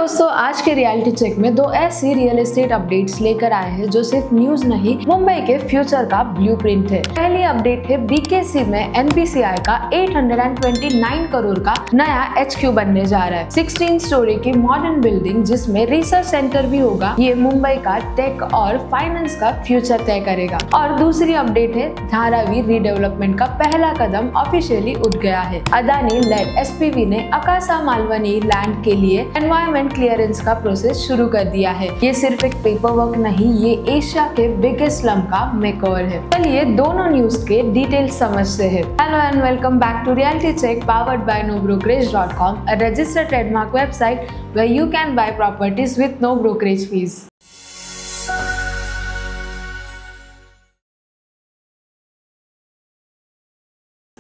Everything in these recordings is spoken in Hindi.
दोस्तों, आज के रियलिटी चेक में दो ऐसी रियल एस्टेट अपडेट्स लेकर आए हैं जो सिर्फ न्यूज नहीं, मुंबई के फ्यूचर का ब्लूप्रिंट है। पहली अपडेट है बीकेसी में एनपीसीआई का 829 करोड़ का नया HQ बनने जा रहा है। 16 स्टोरी की मॉडर्न बिल्डिंग जिसमें रिसर्च सेंटर भी होगा। ये मुंबई का टेक और फाइनेंस का फ्यूचर तय करेगा। और दूसरी अपडेट है धारावी रीडेवलपमेंट का पहला कदम ऑफिशियली उठ गया है। अदानी लेड SPV ने अकासा मालवनी लैंड के लिए एनवायरमेंट क्लियरेंस का प्रोसेस शुरू कर दिया है। ये सिर्फ एक पेपर वर्क नहीं, ये एशिया के बिगेस्ट स्लम का मेकओवर है। चलिए दोनों न्यूज के डिटेल्स समझते हैं। Hello and welcome back to reality check powered by nobrokerage.com, a registered trademark website where you can buy properties with no brokerage fees.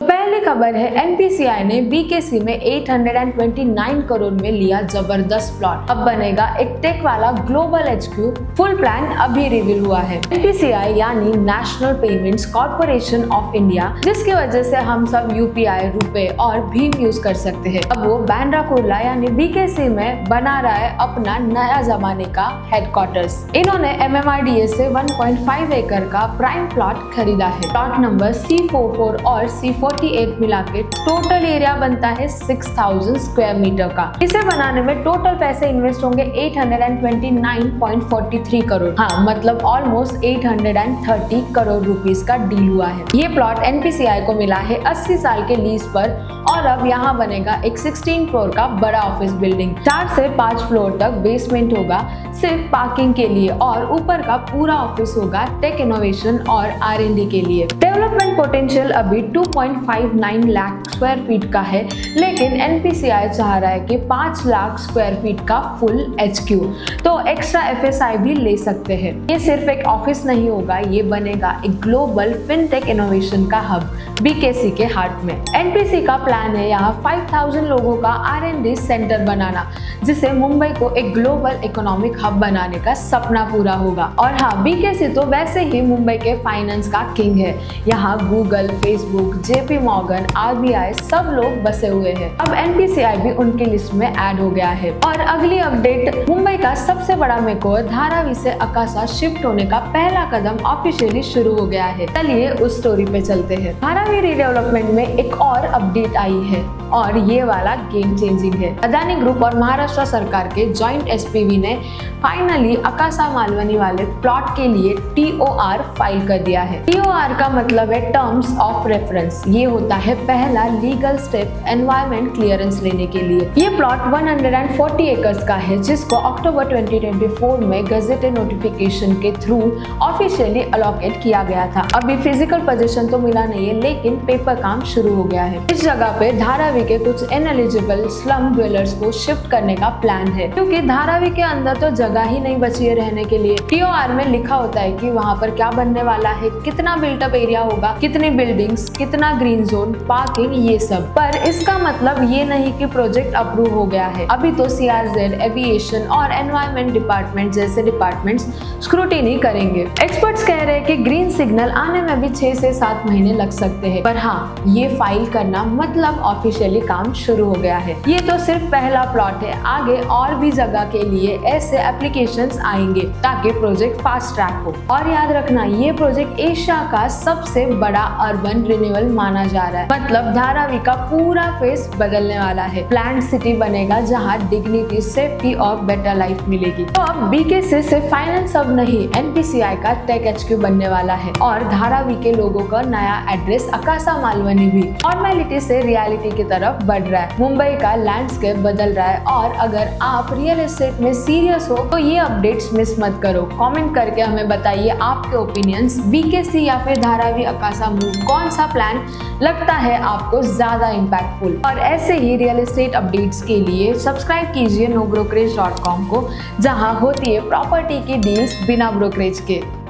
पहली खबर है एनपीसीआई ने बीकेसी में 829 करोड़ में लिया जबरदस्त प्लॉट। अब बनेगा एक टेक वाला ग्लोबल HQ। फुल प्लान अभी रिवील हुआ है। एनपीसीआई यानी national payments corporation of India, जिसकी वजह से हम सब UPI, रुपए और भीम यूज कर सकते हैं। अब वो बांद्रा कुर्ला यानी बीकेसी में बना रहा है अपना नया जमाने का हेडक्वार्टर्स। इन्होंने MMRDA से 1.5 एकड़ का प्राइम प्लॉट खरीदा है। प्लॉट नंबर C44 और C48 मिला के टोटल एरिया बनता है 6000 स्क्वायर मीटर का। इसे बनाने में टोटल पैसे इन्वेस्ट होंगे 829.43 करोड़। हाँ, मतलब ऑलमोस्ट 830 करोड़ रुपीस का डील हुआ है। ये प्लॉट एनपीसीआई को मिला है 80 साल के लीज पर और अब यहाँ बनेगा एक 16 फ्लोर का बड़ा ऑफिस बिल्डिंग। 4 से 5 फ्लोर तक बेसमेंट होगा सिर्फ पार्किंग के लिए और ऊपर का पूरा ऑफिस होगा टेक इनोवेशन और R&D के लिए। डेवलपमेंट पोटेंशियल अभी 2.59 लाख स्क्वायर फीट का है, लेकिन एनपीसीआई चाह रहा है कि 5 लाख स्क्वायर फीट का फुल HQ, तो एक्स्ट्रा FSI भी ले सकते हैं। ये सिर्फ एक ऑफिस नहीं होगा, ये बनेगा एक ग्लोबल फिनटेक इनोवेशन का हब बीकेसी के हार्ट में। एनपीसी का प्लान है यहाँ 5000 लोगों का R&D सेंटर बनाना, जिसे मुंबई को एक ग्लोबल इकोनॉमिक हब बनाने का सपना पूरा होगा। और हाँ, बीकेसी तो वैसे ही मुंबई के फाइनेंस का किंग है। यहाँ Google, Facebook, JP Morgan, RBI सब लोग बसे हुए हैं। अब एनपीसीआई भी उनकी लिस्ट में ऐड हो गया है। और अगली अपडेट, मुंबई का सबसे बड़ा मेकओवर धारावी से अकासा शिफ्ट होने का पहला कदम ऑफिशियली शुरू हो गया है। चलिए उस स्टोरी पे चलते हैं। धारावी रीडेवलपमेंट में एक और अपडेट आई है और ये वाला गेम चेंजिंग है। अदानी ग्रुप और महाराष्ट्र सरकार के जॉइंट SPV ने फाइनली अकासा मालवनी वाले प्लॉट के लिए TOR फाइल कर दिया है। TOR का मतलब है टर्म्स ऑफ रेफरेंस। ये होता है पहला लीगल स्टेप एनवायरमेंट क्लियरेंस लेने के लिए। ये प्लॉट 140 एकर्स का है, जिसको अक्टूबर 2024 में गजेटेड नोटिफिकेशन के थ्रू ऑफिशियली अलॉकेट किया गया था। अभी फिजिकल पोजीशन तो मिला नहीं है, लेकिन पेपर काम शुरू हो गया है। इस जगह पे धारावी के कुछ इनएलिजिबल स्लम ड्वेलर्स को शिफ्ट करने का प्लान है, क्योंकि धारावी के अंदर तो जगह ही नहीं बची है रहने के लिए। TOR में लिखा होता है कि वहाँ पर क्या बनने वाला है, कितना बिल्टअप एरिया होगा, कितनी बिल्डिंग्स, कितना ग्रीन जोन, पार्किंग, ये सब। पर इसका मतलब ये नहीं कि प्रोजेक्ट अप्रूव हो गया है। अभी तो CRZ, एविएशन और एनवायरमेंट डिपार्टमेंट जैसे डिपार्टमेंट्स स्क्रूटिनी करेंगे। एक्सपर्ट्स कह रहे हैं कि ग्रीन सिग्नल आने में भी 6 से 7 महीने लग सकते हैं। पर हाँ, ये फाइल करना मतलब ऑफिशियली काम शुरू हो गया है। ये तो सिर्फ पहला प्लॉट है, आगे और भी जगह के लिए ऐसे एप्लीकेशंस आएंगे ताकि प्रोजेक्ट फास्ट ट्रैक हो। और याद रखना, ये प्रोजेक्ट एशिया का सबसे बड़ा अर्बन रिन्यूअल माना जा रहा है। मतलब धारावी का पूरा फेस बदलने वाला है। प्लान्ड सिटी बनेगा जहाँ डिग्निटी, सेफ्टी और बेटर लाइफ मिलेगी। तो अब बीकेसी से फाइनेंस अब नहीं, एनपीसीआई का टेक HQ बनने वाला है और धारावी के लोगों का नया एड्रेस अकासा मालवनी भी फॉर्मेलिटी से रियलिटी की तरफ बढ़ रहा है। मुंबई का लैंडस्केप बदल रहा है और अगर आप रियल एस्टेट में सीरियस हो तो ये अपडेट्स मिस मत करो। कमेंट करके हमें बताइए आपके ओपिनियंस। बीकेसी या फिर धारावी अकासा मूव, कौन सा प्लान लगता है आपको ज्यादा इम्पैक्टफुल? और ऐसे ही रियल एस्टेट अपडेट्स के लिए सब्सक्राइब कीजिए nobrokerage.com को, जहां होती है प्रॉपर्टी की डील्स बिना ब्रोकरेज के।